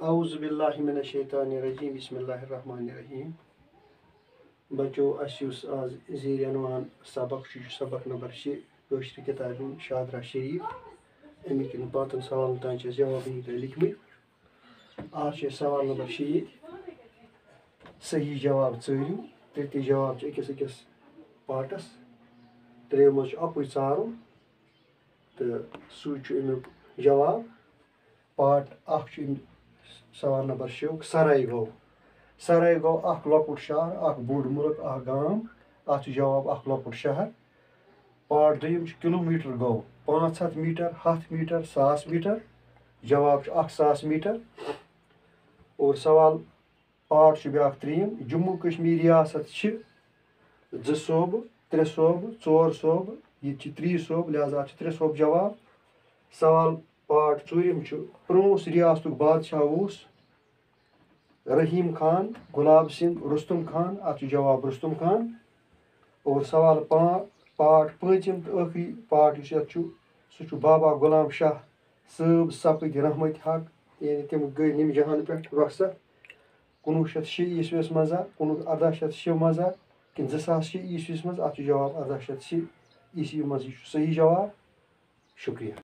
औज़ु बिल्लाहि मिनश शैतानिर रजीम बिस्मिल्लाहिर रहमानिर रहीम। बच्चों आज ज़ेर अनवान सबक सबक नंबर 6 कश्र किताब शादरा शरीफ अमिक पाँचन सवाल तान जवाब लिखम। आज सवाल नंबर 6 सही जवाब चरियो त्रे जवाब अकिस अकिस पार्टस त्रेयो मज अकुई चारुन तो सूक जवाब। पार्ट सवाल नंबर 6 सराय गो लकुट शहर बोड़ मुल्क गाम अत जवाब लकुट शहर। पार्ट दोम किलोमीटर गो 500 मीटर 100 मीटर 1000 मीटर जवाब 1000 मीटर। और सवाल पार्ट ब्या त्रीम जम्मू कश्मीर रियासत 2 सूबे 3 सूबे 4 सूबे ये 3 सूबे लिहाजा 3 सूबे जवाब। सवाल पार्ट चूरिम प्रोस रियासत बादशाह रहीम खान गुलाब सिंह रुस्तुम खान अत जवाब रुस्तुम खान। और सवाल पार्ट पाँचम तो आखिरी पार्ट सह बाबा गुलाम शाह साहब सफद रहमत हक यानी तम गई निम जहान पे रुखसत 1906 ईस्वीस मजा 1806 मजा कि 2006 ईस्वीस मज अत जवाब 1806 ईस्वी मज सही जवाब। शुक्रिया।